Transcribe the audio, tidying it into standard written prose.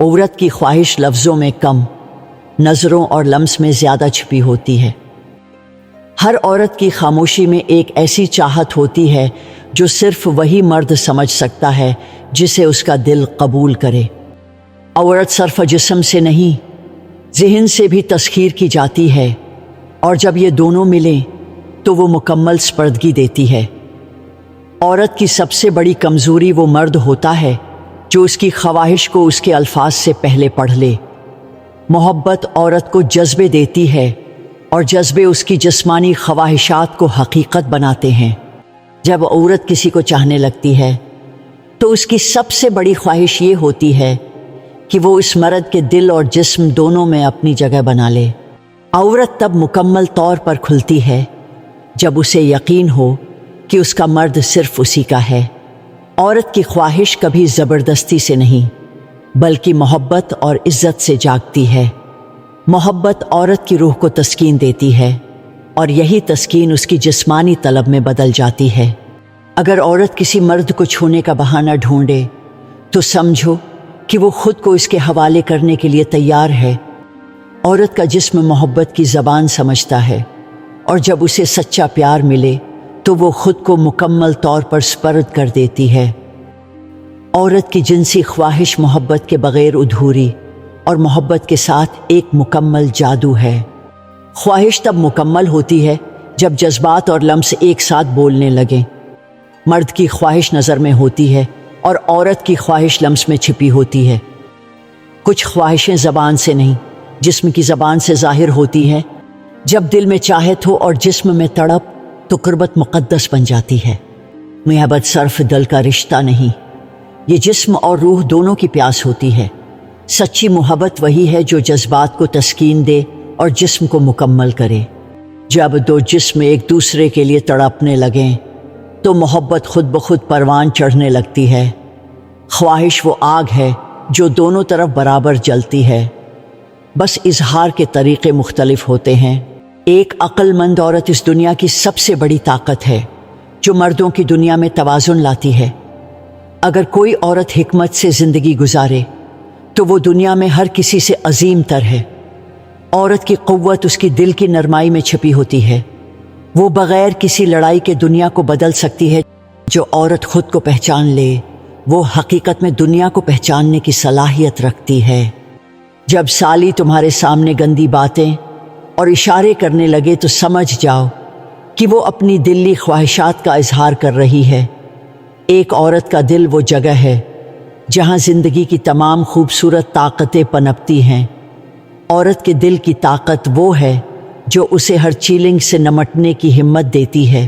عورت کی خواہش لفظوں میں کم، نظروں اور لمس میں زیادہ چھپی ہوتی ہے۔ ہر عورت کی خاموشی میں ایک ایسی چاہت ہوتی ہے جو صرف وہی مرد سمجھ سکتا ہے جسے اس کا دل قبول کرے۔ عورت صرف جسم سے نہیں، ذہن سے بھی تسخیر کی جاتی ہے، اور جب یہ دونوں ملیں تو وہ مکمل سپردگی دیتی ہے۔ عورت کی سب سے بڑی کمزوری وہ مرد ہوتا ہے جو اس کی خواہش کو اس کے الفاظ سے پہلے پڑھ لے۔ محبت عورت کو جذبے دیتی ہے، اور جذبے اس کی جسمانی خواہشات کو حقیقت بناتے ہیں۔ جب عورت کسی کو چاہنے لگتی ہے تو اس کی سب سے بڑی خواہش یہ ہوتی ہے کہ وہ اس مرد کے دل اور جسم دونوں میں اپنی جگہ بنا لے۔ عورت تب مکمل طور پر کھلتی ہے جب اسے یقین ہو کہ اس کا مرد صرف اسی کا ہے۔ عورت کی خواہش کبھی زبردستی سے نہیں، بلکہ محبت اور عزت سے جاگتی ہے۔ محبت عورت کی روح کو تسکین دیتی ہے، اور یہی تسکین اس کی جسمانی طلب میں بدل جاتی ہے۔ اگر عورت کسی مرد کو چھونے کا بہانہ ڈھونڈے تو سمجھو کہ وہ خود کو اس کے حوالے کرنے کے لیے تیار ہے۔ عورت کا جسم محبت کی زبان سمجھتا ہے، اور جب اسے سچا پیار ملے تو وہ خود کو مکمل طور پر سپرد کر دیتی ہے۔ عورت کی جنسی خواہش محبت کے بغیر ادھوری، اور محبت کے ساتھ ایک مکمل جادو ہے۔ خواہش تب مکمل ہوتی ہے جب جذبات اور لمس ایک ساتھ بولنے لگیں۔ مرد کی خواہش نظر میں ہوتی ہے، اور عورت کی خواہش لمس میں چھپی ہوتی ہے۔ کچھ خواہشیں زبان سے نہیں، جسم کی زبان سے ظاہر ہوتی ہیں۔ جب دل میں چاہت ہو اور جسم میں تڑپ تو قربت مقدس بن جاتی ہے۔ محبت صرف دل کا رشتہ نہیں، یہ جسم اور روح دونوں کی پیاس ہوتی ہے۔ سچی محبت وہی ہے جو جذبات کو تسکین دے اور جسم کو مکمل کرے۔ جب دو جسم ایک دوسرے کے لیے تڑپنے لگیں تو محبت خود بخود پروان چڑھنے لگتی ہے۔ خواہش وہ آگ ہے جو دونوں طرف برابر جلتی ہے، بس اظہار کے طریقے مختلف ہوتے ہیں۔ ایک عقل مند عورت اس دنیا کی سب سے بڑی طاقت ہے جو مردوں کی دنیا میں توازن لاتی ہے۔ اگر کوئی عورت حکمت سے زندگی گزارے تو وہ دنیا میں ہر کسی سے عظیم تر ہے۔ عورت کی قوت اس کی دل کی نرمائی میں چھپی ہوتی ہے۔ وہ بغیر کسی لڑائی کے دنیا کو بدل سکتی ہے۔ جو عورت خود کو پہچان لے وہ حقیقت میں دنیا کو پہچاننے کی صلاحیت رکھتی ہے۔ جب سالی تمہارے سامنے گندی باتیں اور اشارے کرنے لگے تو سمجھ جاؤ کہ وہ اپنی دلی خواہشات کا اظہار کر رہی ہے۔ ایک عورت کا دل وہ جگہ ہے جہاں زندگی کی تمام خوبصورت طاقتیں پنپتی ہیں۔ عورت کے دل کی طاقت وہ ہے جو اسے ہر چیلنج سے نمٹنے کی ہمت دیتی ہے۔